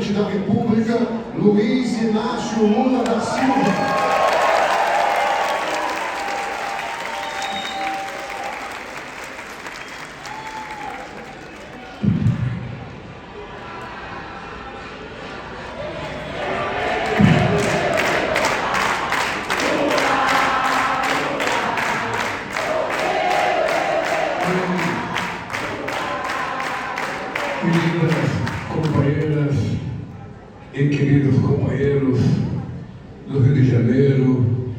presidente da República, Luiz Inácio Lula da Silva. Queridas companheiras e queridos companheiros do Rio de Janeiro,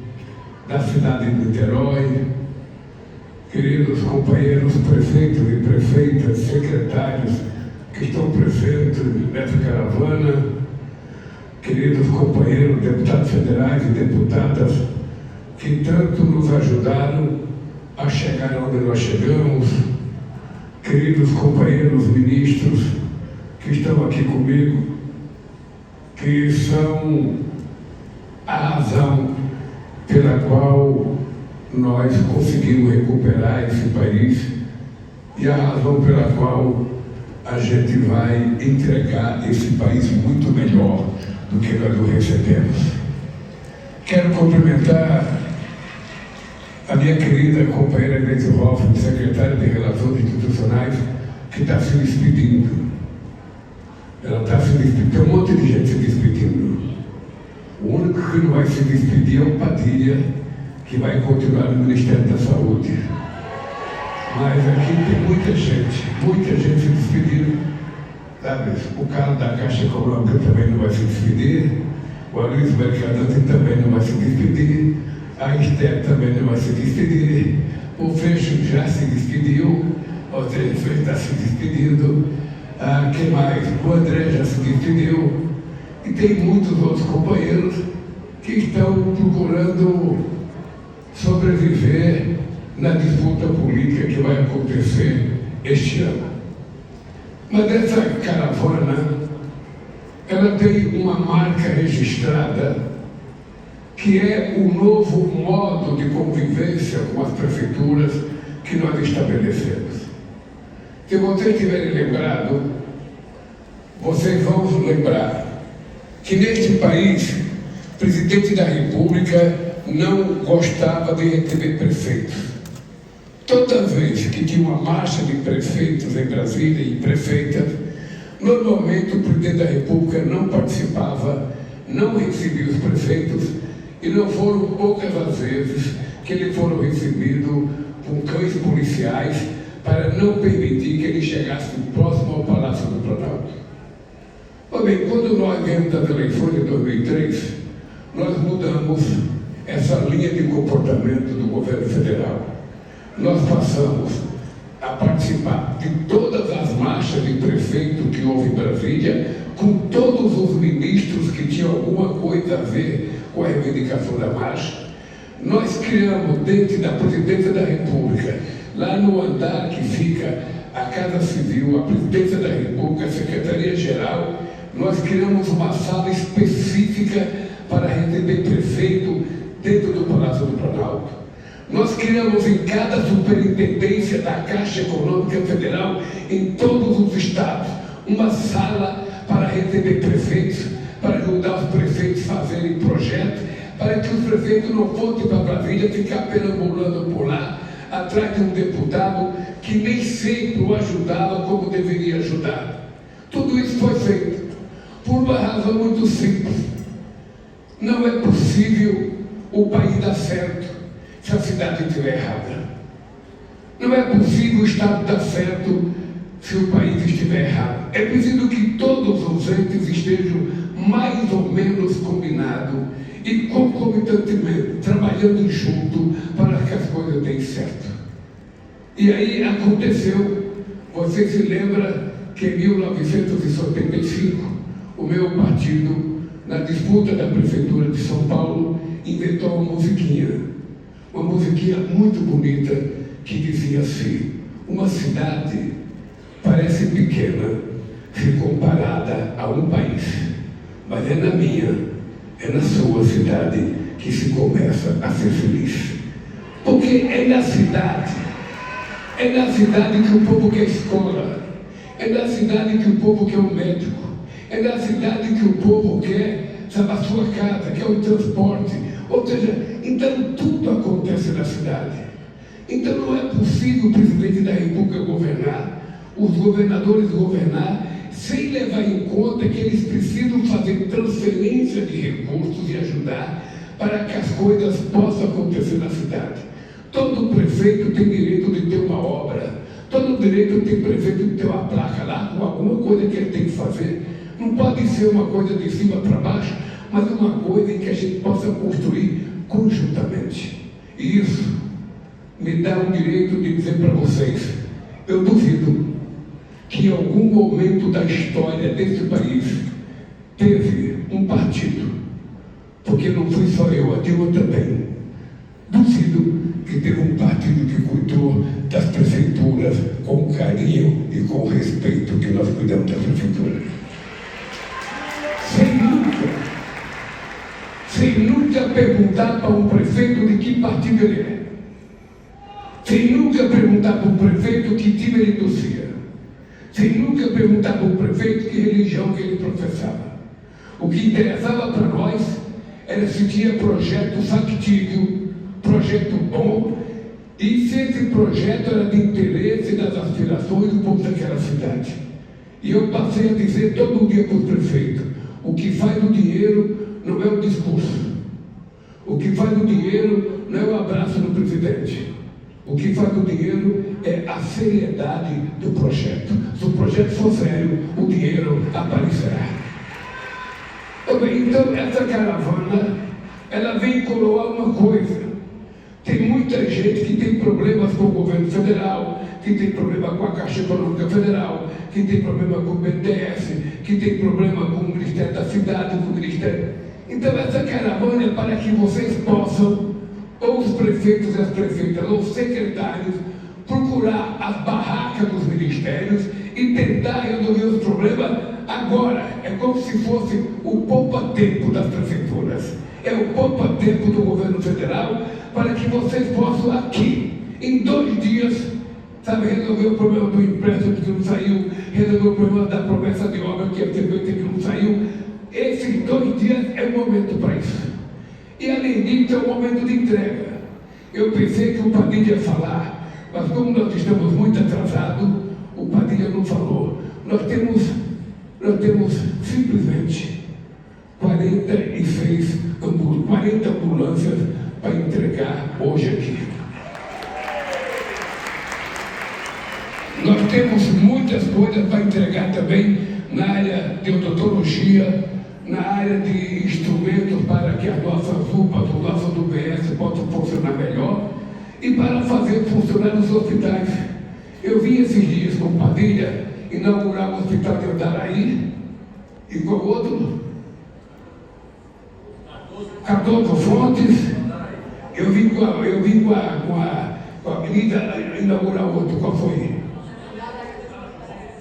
da cidade de Niterói, queridos companheiros prefeitos e prefeitas, secretários que estão presentes nessa caravana, queridos companheiros deputados federais e deputadas que tanto nos ajudaram a chegar onde nós chegamos, queridos companheiros ministros que estão aqui comigo, que são a razão pela qual nós conseguimos recuperar esse país e a razão pela qual a gente vai entregar esse país muito melhor do que nós o recebemos. Quero cumprimentar a minha querida companheira Gleisi Hoffmann, secretária de Relações Institucionais, que está se despedindo. Ela está se despedindo, tem um monte de gente se despedindo. O único que não vai se despedir é o Padilha, que vai continuar no Ministério da Saúde. Mas aqui tem muita gente se despedindo. Sabe? O cara da Caixa Econômica também não vai se despedir, o Aloysio Mercadante também não vai se despedir, a Esther também não vai se despedir, o Freixo já se despediu, o Freixo está se despedindo, quem mais? O André já se despediu, e tem muitos outros companheiros que estão procurando sobreviver na disputa política que vai acontecer este ano. Mas essa caravana, ela tem uma marca registrada, que é o novo modo de convivência com as prefeituras que nós estabelecemos. Se vocês tiverem lembrado, vocês vão lembrar que neste país, o presidente da República não gostava de receber prefeitos. Toda vez que tinha uma marcha de prefeitos em Brasília e prefeitas, normalmente o presidente da República não participava, não recebia os prefeitos, e não foram poucas as vezes que eles foram recebidos com cães policiais para não permitir que ele chegasse próximo ao Palácio do Planalto. Pois bem, quando nós viemos das eleições de 2003, nós mudamos essa linha de comportamento do governo federal. Nós passamos a participar de todas as marchas de prefeito que houve em Brasília, com todos os ministros que tinham alguma coisa a ver com a reivindicação da marcha. Nós criamos dentro da Presidência da República, lá no andar que fica a Casa Civil, a Presidência da República, a Secretaria-Geral, nós criamos uma sala específica para receber prefeito dentro do Palácio do Planalto. Nós criamos em cada superintendência da Caixa Econômica Federal, em todos os estados, uma sala para receber prefeitos, para ajudar os prefeitos a fazerem projetos, para que os prefeitos não fossem para Brasília ficar perambulando por lá, atrás de um deputado que nem sempre o ajudava como deveria ajudar. Tudo isso foi feito por uma razão muito simples. Não é possível o país dar certo se a cidade estiver errada. Não é possível o Estado dar certo se o país estiver errado. É preciso que todos os entes estejam mais ou menos combinados e concomitantemente, trabalhando junto para que as coisas deem certo. E aí aconteceu, você se lembra que em 1975, o meu partido, na disputa da Prefeitura de São Paulo, inventou uma musiquinha muito bonita, que dizia assim: uma cidade parece pequena se comparada a um país, mas é na minha, é na sua cidade que se começa a ser feliz. Porque é na cidade que o povo quer escola, é na cidade que o povo quer um médico, é na cidade que o povo quer, sabe, a sua casa, quer o transporte. Ou seja, então tudo acontece na cidade. Então não é possível o presidente da República governar, os governadores governar, sem levar em conta que eles precisam fazer transferência de recursos e ajudar para que as coisas possam acontecer na cidade. Todo prefeito tem direito de ter uma obra, todo direito tem prefeito de ter uma placa lá com alguma coisa que ele tem que fazer. Não pode ser uma coisa de cima para baixo, mas uma coisa em que a gente possa construir conjuntamente. E isso me dá o direito de dizer para vocês, eu duvido que em algum momento da história desse país teve um partido, porque não fui só eu, a Dilma também, duvido que teve um partido que cuidou das prefeituras com carinho e com respeito que nós cuidamos da prefeitura. Sem nunca perguntar para um prefeito de que partido ele é. Sem nunca perguntar para um prefeito que time ele torcia. Sem nunca perguntar para um prefeito que religião que ele professava. O que interessava para nós era se tinha projeto factível, projeto bom, e se esse projeto era de interesse das aspirações do povo daquela cidade. E eu passei a dizer todo dia para os prefeitos, o que faz o dinheiro não é o discurso. O que faz o dinheiro não é o abraço do presidente. O que faz o dinheiro é a seriedade do projeto. Se o projeto for sério, o dinheiro aparecerá. Então, essa caravana, ela vem coroar uma coisa. Tem muita gente que tem problemas com o governo federal, que tem problema com a Caixa Econômica Federal, que tem problema com o BNDES, que tem problema com o Ministério da Cidade, com o Ministério... Então, essa caravana é para que vocês possam, ou os prefeitos e as prefeitas, ou os secretários, procurar as barracas dos ministérios e tentar resolver os problemas agora. É como se fosse o poupa-tempo das prefeituras. É o poupa-tempo do governo federal para que vocês possam aqui, em 2 dias, sabe, resolver o problema do empréstimo que não saiu, resolver o problema da promessa de obra que ia ser feita que não saiu. Esses 2 dias é o momento para isso. E além disso, é o momento de entrega. Eu pensei que o Padilha ia falar, mas como nós estamos muito atrasados, o Padilha não falou. Nós temos simplesmente 40 ambulâncias para entregar hoje aqui. Nós temos muitas coisas para entregar também na área de odontologia, na área de instrumentos para que as nossas UPAs, os nossos UBS possam funcionar melhor e para fazer funcionar os hospitais. Eu vim esses dias com o Padilha inaugurar o hospital de Andaraí e com o outro, Cardoso Fontes. Eu vim com a avenida inaugurar o outro. Qual foi?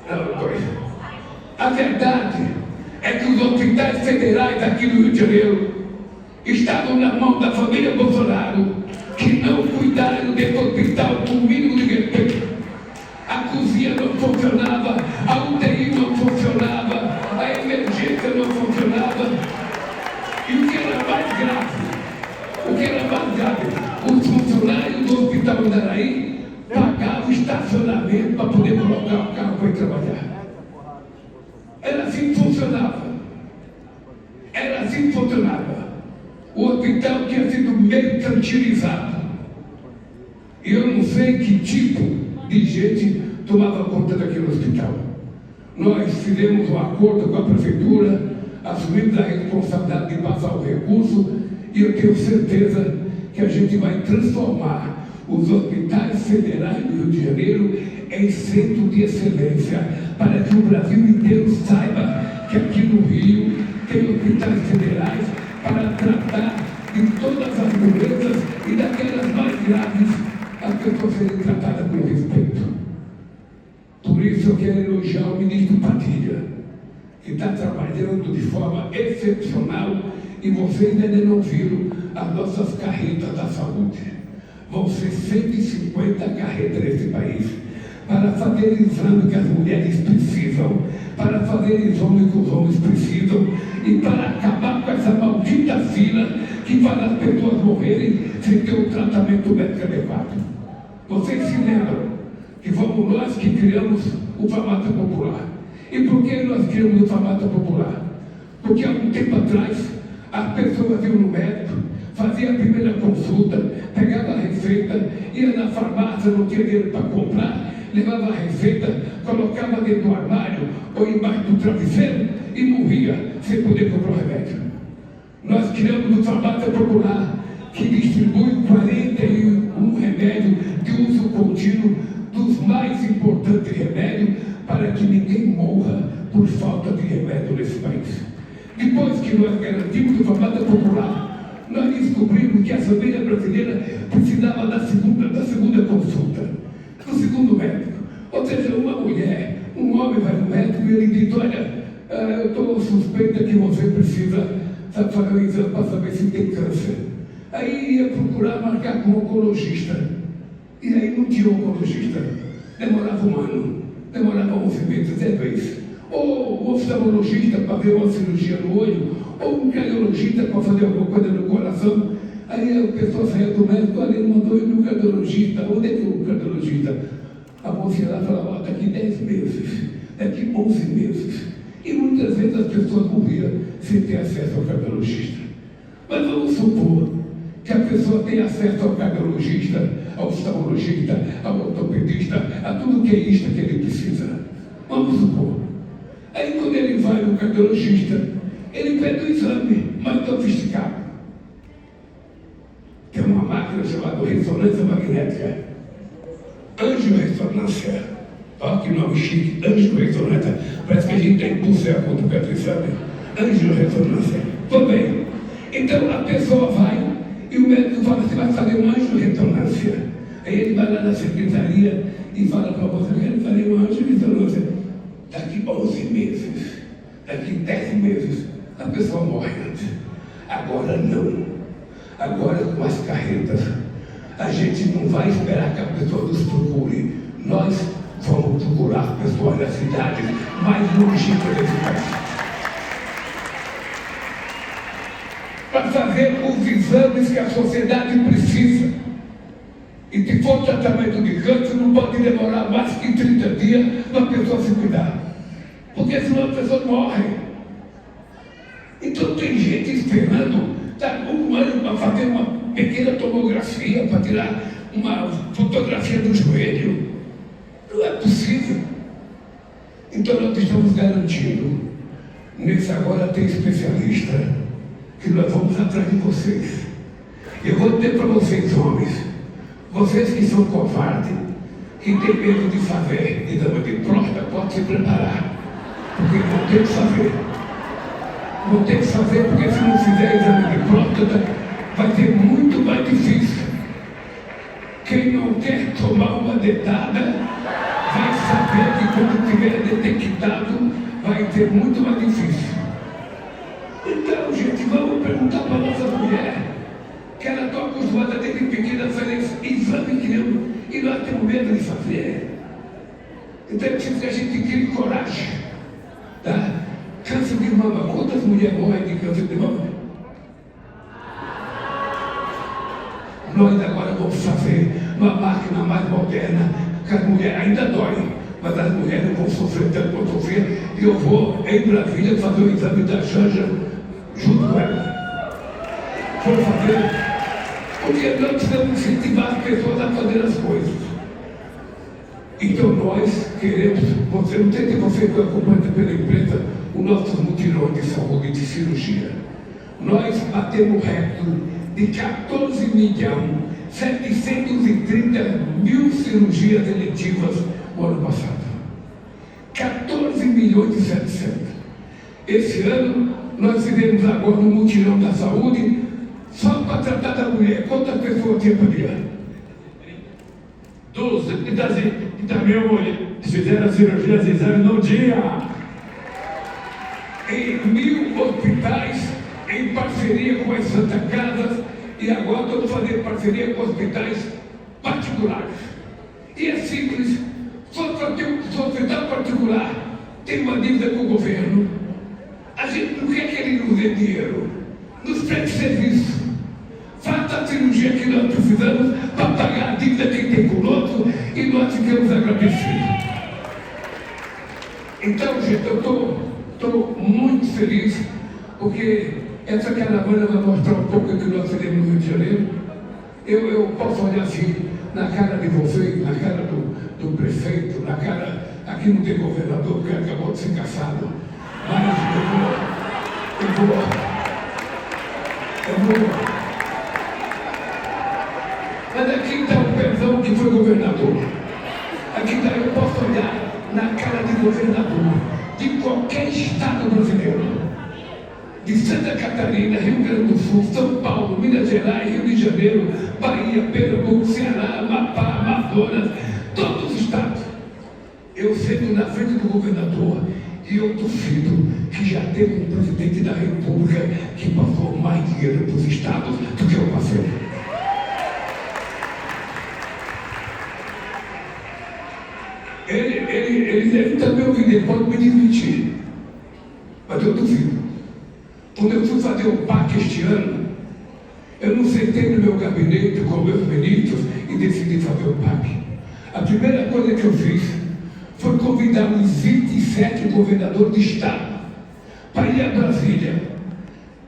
Não, dois. A verdade é que os hospitais federais aqui no Rio de Janeiro estavam na mão da família Bolsonaro, que não cuidaram desse hospital com o mínimo de respeito. A cozinha não funcionava, a UTI não funcionava, a emergência não funcionava. E o que era mais grave, os funcionários do Hospital Andaraí pagavam estacionamento para poder colocar o carro para ir trabalhar. Era assim que funcionava. O hospital tinha sido mercantilizado. E eu não sei que tipo de gente tomava conta daquele hospital. Nós fizemos um acordo com a prefeitura, assumimos a responsabilidade de passar o recurso, e eu tenho certeza que a gente vai transformar os hospitais federais do Rio de Janeiro em centro de excelência, para que o Brasil inteiro saiba que aqui no Rio tem hospitais federais para tratar de todas as doenças e daquelas mais graves, as pessoas serem tratadas com respeito. Por isso eu quero elogiar o ministro Padilha, que está trabalhando de forma excepcional, e vocês ainda não viram as nossas carretas da saúde. Vão ser 150 carretas nesse país, para fazer o exame que as mulheres precisam, para fazer exame que os homens precisam e para acabar com essa maldita fila que faz as pessoas morrerem sem ter um tratamento médico adequado. Vocês se lembram que fomos nós que criamos o farmácia popular. E por que nós criamos o farmácia popular? Porque há um tempo atrás as pessoas iam no médico, fazia a primeira consulta, pegava a receita, ia na farmácia, não tinha dinheiro para comprar, levava a receita, colocava dentro do armário ou embaixo do travesseiro e morria sem poder comprar o remédio. Nós criamos o farmácia popular, que distribui 41 remédios de uso contínuo, dos mais importantes remédios, para que ninguém morra por falta de remédio nesse país. Depois que nós garantimos o farmácia popular, nós descobrimos que a família brasileira precisava da segunda consulta, do segundo médico. Ou seja, uma mulher, um homem vai no médico e ele diz: olha, eu estou suspeita que você precisa fazer um exame para saber se tem câncer. Aí ia procurar marcar com um oncologista. E aí não tinha oncologista. Demorava um ano, demorava 11 meses, 10 vezes. Ou um oftalmologista para ver uma cirurgia no olho, ou um cardiologista para fazer alguma coisa no coração. Aí a pessoa saía do médico, ali ele mandou ir no cardiologista. Onde é que o cardiologista? A moça ia lá e falava: daqui 10 meses, daqui 11 meses. E muitas vezes as pessoas morriam sem ter acesso ao cardiologista. Mas vamos supor que a pessoa tem acesso ao cardiologista, ao oftalmologista, ao ortopedista, a tudo que é isto que ele precisa. Vamos supor. Aí quando ele vai no cardiologista, ele pede um exame mais sofisticado. Tem uma máquina chamada ressonância magnética. Angiorressonância. Olha que nome chique, angiorressonância. Parece que a gente tem do céu quando pede o exame. Angiorressonância. Tudo bem. Então a pessoa vai e o médico fala: você vai fazer uma angiorressonância. Aí ele vai lá na secretaria e fala para você: eu quero fazer uma angiorressonância. Daqui 11 meses, daqui 10 meses, a pessoa morre antes. Agora não. Agora com as carretas, a gente não vai esperar que a pessoa nos procure. Nós vamos procurar pessoas das cidades mais longínquas desse país, para fazer os exames que a sociedade precisa. E se for tratamento de câncer, não pode demorar mais que 30 dias para a pessoa se cuidar, porque senão a pessoa morre. Então tem gente esperando um ano para fazer uma pequena tomografia, para tirar uma fotografia do joelho. Não é possível. Então nós estamos garantindo, nesse agora tem especialista, que nós vamos atrás de vocês. Eu vou dizer para vocês, homens, vocês que são covardes, que têm medo de fazer exame de próstata, pode se preparar, porque vão ter que fazer. Vão ter que fazer, porque se não fizer exame de próstata, vai ser muito mais difícil. Quem não quer tomar uma dedada, vai saber que quando tiver detectado, vai ser muito mais difícil. Então, gente, vamos perguntar para a nossa mulher, que ela está acostumada desde pequena a fazer exame que eu, e nós temos medo de fazer. Então é preciso que a gente crie coragem. Tá? Câncer de mama. Quantas mulheres morrem de câncer de mama? Nós agora vamos fazer uma máquina mais moderna, que as mulheres ainda dói, mas as mulheres não vão sofrer tanto quanto sofrer. E eu vou em Brasília fazer o exame da Janja junto com ela. Vou fazer. Porque nós precisamos incentivar as pessoas a fazer as coisas. Então nós queremos, você não sei se você acompanha pela imprensa, os nossos mutirões de saúde e de cirurgia. Nós batemos recorde de 14.730.000 cirurgias eletivas no ano passado. 14.700.000. Esse ano nós fizemos agora um mutirão da saúde só para tratar da mulher. Quantas pessoas tinha para dia? 12. E também fizeram a cirurgia de exame no dia. Em 1.000 hospitais, em parceria com as Santa Casas, e agora estamos fazendo parceria com hospitais particulares. E é simples, só para ter um hospital particular, tem uma dívida com o governo, a gente não quer que ele nos dê dinheiro, nos preste serviço. Faça a cirurgia que nós precisamos para pagar a dívida que tem conosco e nós ficamos agradecidos. Então, gente, eu estou muito feliz porque essa caravana vai mostrar um pouco o que nós fizemos no Rio de Janeiro. Eu posso olhar assim na cara de vocês, na cara do prefeito, na cara, aqui não tem governador porque acabou de ser caçado, mas eu vou. Mas aqui está o Pezão que foi governador. Aqui está, eu posso olhar na cara de governador de qualquer estado brasileiro. De Santa Catarina, Rio Grande do Sul, São Paulo, Minas Gerais, Rio de Janeiro, Bahia, Pernambuco, Ceará, Amapá, Amazonas, todos os estados. Eu sento na frente do governador e eu duvido que já teve um presidente da República que passou mais dinheiro para os estados do que eu passei. Ele deve também ouvir, ele pode me desmentir, mas eu duvido. Quando eu fui fazer o PAC este ano, eu não sentei no meu gabinete com meus ministros e decidi fazer o PAC. A primeira coisa que eu fiz foi convidar os 27 governadores de estado para ir a Brasília.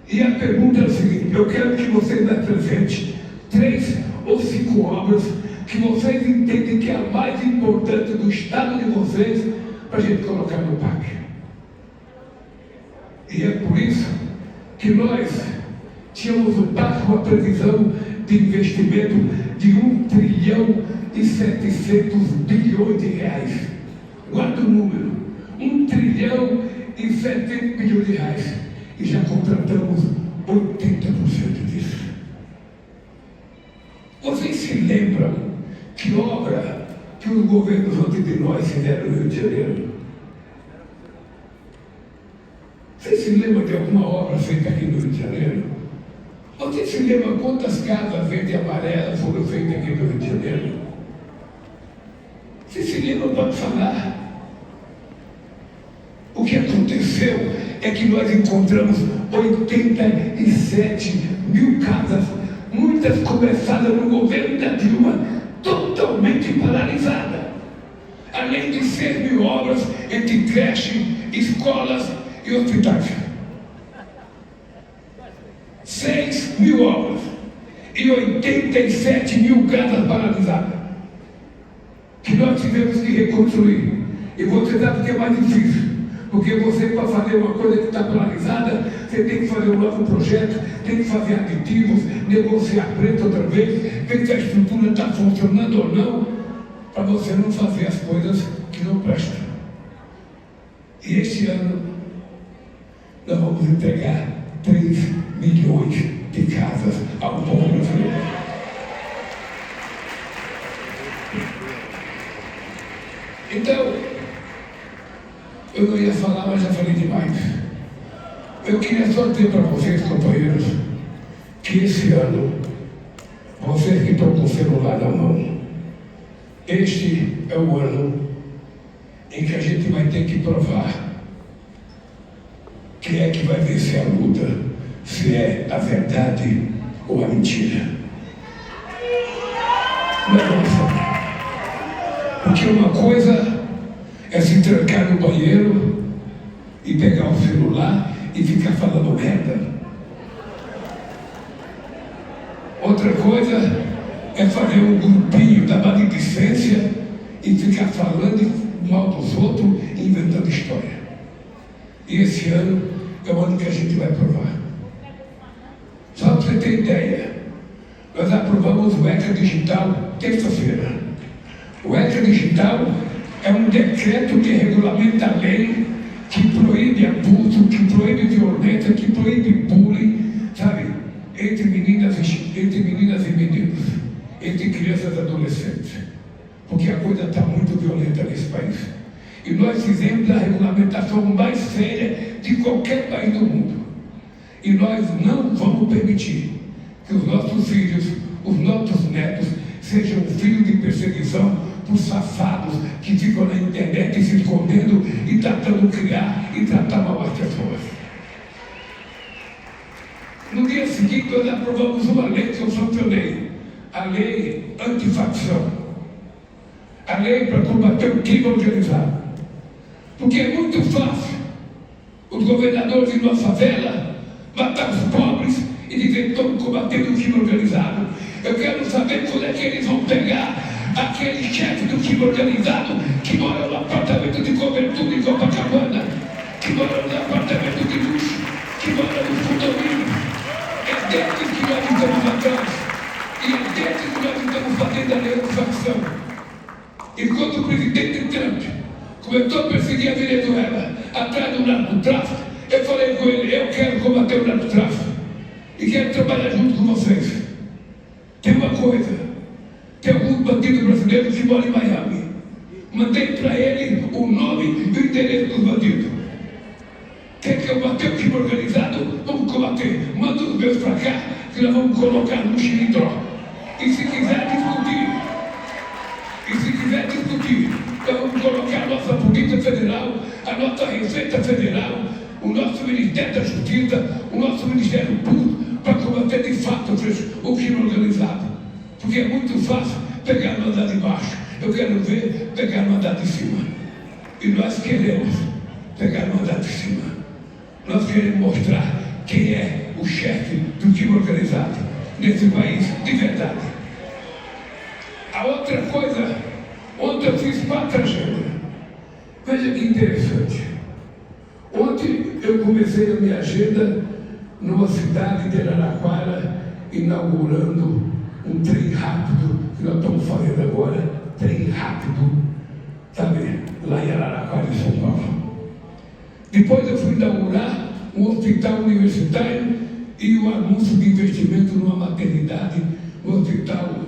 E a pergunta é a seguinte: eu quero que vocês me apresentem 3 ou 5 obras que vocês entendem que é a mais importante do estado de vocês para a gente colocar no PAC. E é por isso que nós tínhamos o PAC com a previsão de investimento de 1 trilhão e 700 bilhões de reais. Guarda o número, 1 trilhão e 700 bilhões de reais. E já contratamos 80% disso. Vocês se lembram que obra que os governos antes de nós fizeram no Rio de Janeiro? Vocês se lembram de alguma obra feita aqui no Rio de Janeiro? Vocês se lembram quantas casas verde e amarelas foram feitas aqui no Rio de Janeiro? Vocês se lembram, pode falar? O que aconteceu é que nós encontramos 87 mil casas, muitas começadas no governo da Dilma, totalmente paralisadas. Além de 6 mil obras entre creches, escolas e hospitais. 6 mil obras e 87 mil casas paralisadas que nós tivemos que reconstruir. E você sabe que é mais difícil, porque você, para fazer uma coisa que está paralisada, você tem que fazer um novo projeto, tem que fazer aditivos, negociar preço outra vez, ver se a estrutura está funcionando ou não, para você não fazer as coisas que não prestam. E este ano nós vamos entregar 3 milhões de casas ao povo brasileiro. Então, eu não ia falar, mas já falei demais. Eu queria só dizer para vocês, companheiros, que esse ano, vocês que estão com o celular na mão, este é o ano em que a gente vai ter que provar quem é que vai vencer a luta, se é a verdade ou a mentira. Nossa. Porque uma coisa é se trancar no banheiro e pegar o celular e ficar falando merda. Outra coisa é fazer um grupinho da maledicência e ficar falando mal dos outros e inventando história. E esse ano é o ano que a gente vai aprovar. Só para você ter ideia, nós aprovamos o ECA Digital terça-feira. O ECA Digital é um decreto que regulamenta a lei que proíbe abuso, que proíbe violência, que proíbe bullying, sabe? Entre meninas e meninos, entre crianças e adolescentes. Porque a coisa está muito violenta nesse país. E nós fizemos a regulamentação mais séria de qualquer país do mundo. E nós não vamos permitir que os nossos filhos, os nossos netos, sejam filhos de perseguição por safados que ficam na internet se escondendo e tentando criar e tratar mal as pessoas. No dia seguinte, nós aprovamos uma lei que eu sancionei, a lei antifacção, a lei para combater o crime organizado. Porque é muito fácil os governadores de nossa favela matar os pobres e dizer que estão combatendo o crime organizado. Eu quero saber quando é que eles vão pegar aquele chefe do crime organizado que mora no apartamento de cobertura em Copacabana, que mora no apartamento de luxo, que mora no condomínio. É desses que nós estamos atrás. E é desses que nós estamos fazendo a lei de facção. Enquanto o presidente Trump começou a perseguir a Venezuela atrás do narcotráfico, eu falei com ele, eu quero combater o narcotráfico e quero trabalhar junto com vocês. Tem uma coisa, tem alguns bandidos brasileiros que moram em Miami. Mandei para ele o nome e o endereço dos bandidos. Quer que eu bata o crime organizado? Vamos combater. Manda os meus para cá, que nós vamos colocar no xilindró. E se quiser discutir, nós vamos colocar a nossa Polícia Federal, a nossa Receita Federal, o nosso Ministério da Justiça, o nosso Ministério Público, para combater de fato o crime organizado. Porque é muito fácil pegar no andar de baixo. Eu quero ver pegar no andar de cima. E nós queremos pegar no andar de cima. Nós queremos mostrar quem é o chefe do crime organizado nesse país de verdade. A outra coisa, ontem eu fiz 4 agendas. Veja que interessante. Ontem eu comecei a minha agenda numa cidade de Araraquara, inaugurando um trem rápido, que nós estamos fazendo agora, trem rápido, sabe, lá em Araraquara, em São Paulo. Depois eu fui inaugurar um hospital universitário e o anúncio de investimento numa maternidade no hospital,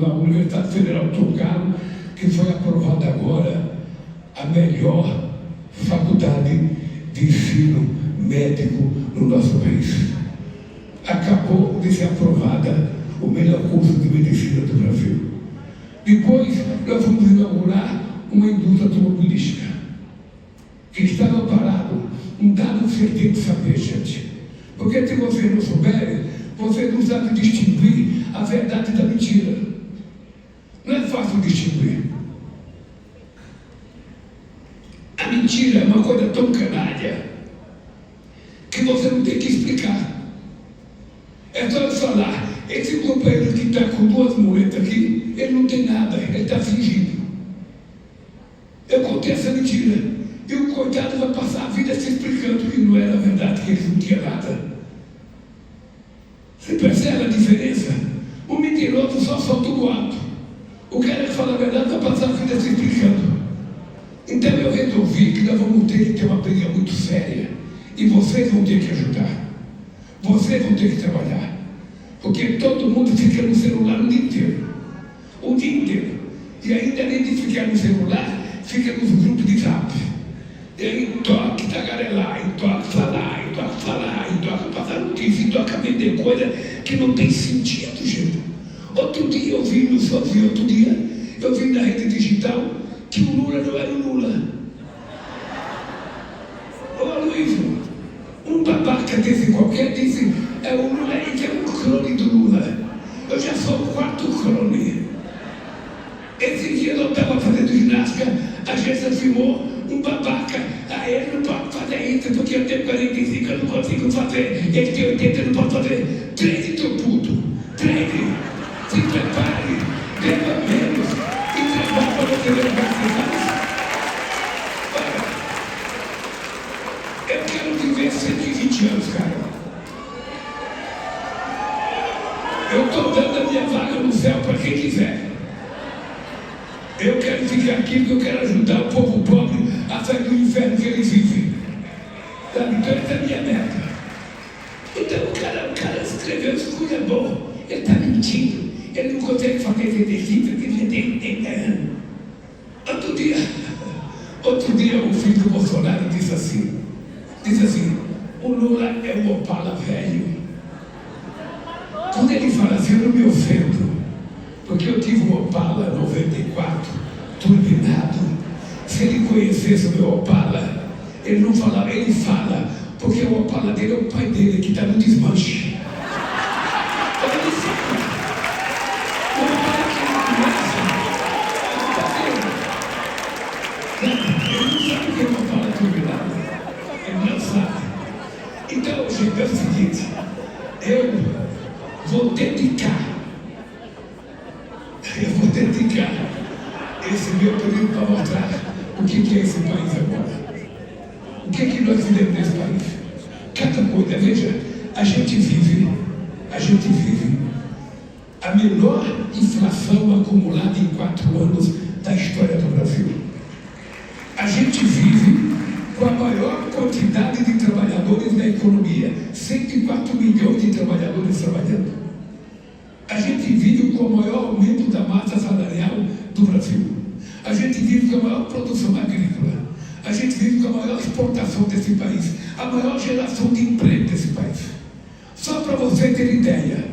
na Universidade Federal de São Carlos, que foi aprovada agora a melhor faculdade de ensino médico no nosso país. Acabou de ser aprovada o melhor curso de medicina do Brasil. Depois, nós vamos inaugurar uma indústria automobilística que estava parado. Um dado que você tem que saber, gente. Porque se vocês não souberem, vocês não sabem distinguir a verdade da mentira. Não é fácil distinguir. A mentira é uma coisa tão canalha que você não tem que explicar. É só eu falar, esse companheiro que está com 2 muletas aqui, ele não tem nada, ele está fingindo. Eu contei essa mentira. E o coitado vai passar a vida se explicando que não era verdade, que ele não tinha nada. Você percebe a diferença? O mentiroso só solta o boato. O cara que fala a verdade vai passar a vida se explicando. Então eu resolvi que nós vamos ter que ter uma briga muito séria. E vocês vão ter que ajudar. Vocês vão ter que trabalhar. Porque todo mundo fica no celular o dia inteiro. O dia inteiro. E ainda além de ficar no celular, fica nos grupos de zap. E aí toca tagarelar, e toca falar, e toca passar notícia, e toca vender coisa que não tem sentido, gente. Outro dia eu vi, eu vi na rede digital que o Lula não era o Lula. Ô Luiz, um babaca desse qualquer disse, é o Lula, ele é um clone do Lula. Eu já sou o 4º clone. Esse dia eu estava fazendo ginástica, a agência filmou um babaca. Ah, ele não pode fazer isso porque eu tenho 45, eu não consigo fazer. Ele tem 80, eu não posso fazer. Treine, teu puto. Treine. Se prepare. Beba menos. E trabalhe para você ver o que você faz. Olha, eu quero viver 120 anos, cara. Eu estou dando a minha vaga no céu para quem quiser. Eu quero ficar aqui porque eu quero ajudar o povo pobre a sair do inferno que eles vivem. Sabe? Então essa é a minha meta. Então o cara escreveu isso coisa boa. Ele está mentindo. Ele não consegue fazer esse exercício que ele tem anos. Outro dia o filho do Bolsonaro disse assim, o Lula é um Opala velho. Quando ele fala assim, eu não me ofendo, porque eu tive um Opala 94, turbinado. Se ele conhecesse o meu Opala, ele não falava, ele fala, porque o Opala dele é o pai dele, que está no desmanche. Ele fala. O Opala que ele conhece, é o pai dele. Ele não sabe o que é o Opala turbinado. Ele não sabe. Então, gente, é o seguinte, eu vou dedicar esse meu período para mostrar o que é esse país agora. O que é que nós vivemos nesse país? Cada coisa, veja, a gente vive a menor inflação acumulada em 4 anos da história do Brasil. A gente vive com a maior quantidade de trabalhadores na economia, 104 milhões de trabalhadores trabalhando. A gente vive com o maior aumento da massa salarial do Brasil. A gente vive com a maior produção agrícola. A gente vive com a maior exportação desse país. A maior geração de emprego desse país. Só para você ter ideia,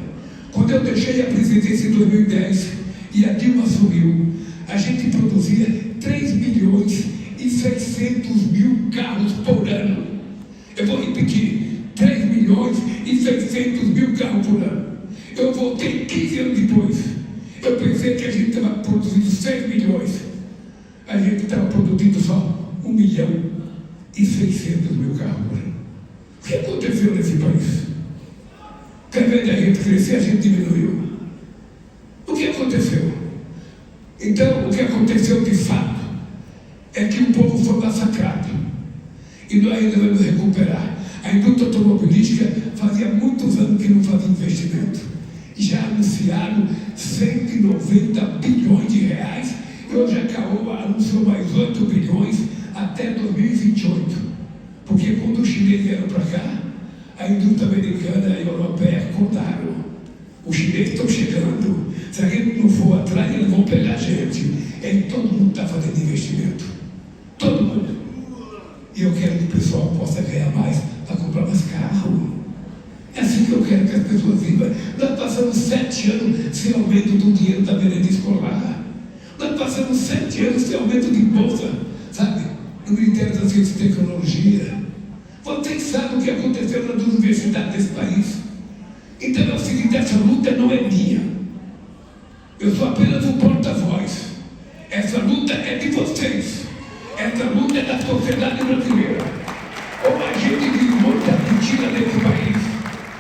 quando eu deixei a presidência em 2010 e a Dilma assumiu, a gente produzia 3.600.000 carros por ano. Eu vou repetir, 3.600.000 carros por ano. Eu voltei 15 anos depois. Eu pensei que a gente estava produzindo 6 milhões. A gente estava produzindo só 1.600.000 carros por ano. O que aconteceu nesse país? Ao invés de a gente crescer, a gente diminuiu. O que aconteceu? Então, o que aconteceu de fato é que o povo foi massacrado. E nós devemos recuperar. A indústria automobilística fazia muitos anos que não fazia investimento. Já anunciaram 190 bilhões de reais. E hoje a Caoa anunciou mais 8 bilhões até 2028. Porque quando os chineses vieram para cá, a indústria americana e europeia contaram. Os chineses estão chegando. Se a gente não for atrás, eles vão pegar a gente. E todo mundo está fazendo investimento. Todo mundo. E eu quero que o pessoal possa ganhar mais para comprar mais carro. É assim que eu quero que as pessoas vivam. Nós passamos 7 anos sem aumento do dinheiro da merenda escolar. Nós passamos 7 anos sem aumento de bolsa, sabe? No Ministério da Ciência e Tecnologia. Vocês sabem o que aconteceu nas universidades desse país. Então é o seguinte, essa luta não é minha. Eu sou apenas um porta-voz. Essa luta é de vocês. Essa luta é da sociedade brasileira. Ou a gente desmonta a mentira desse país.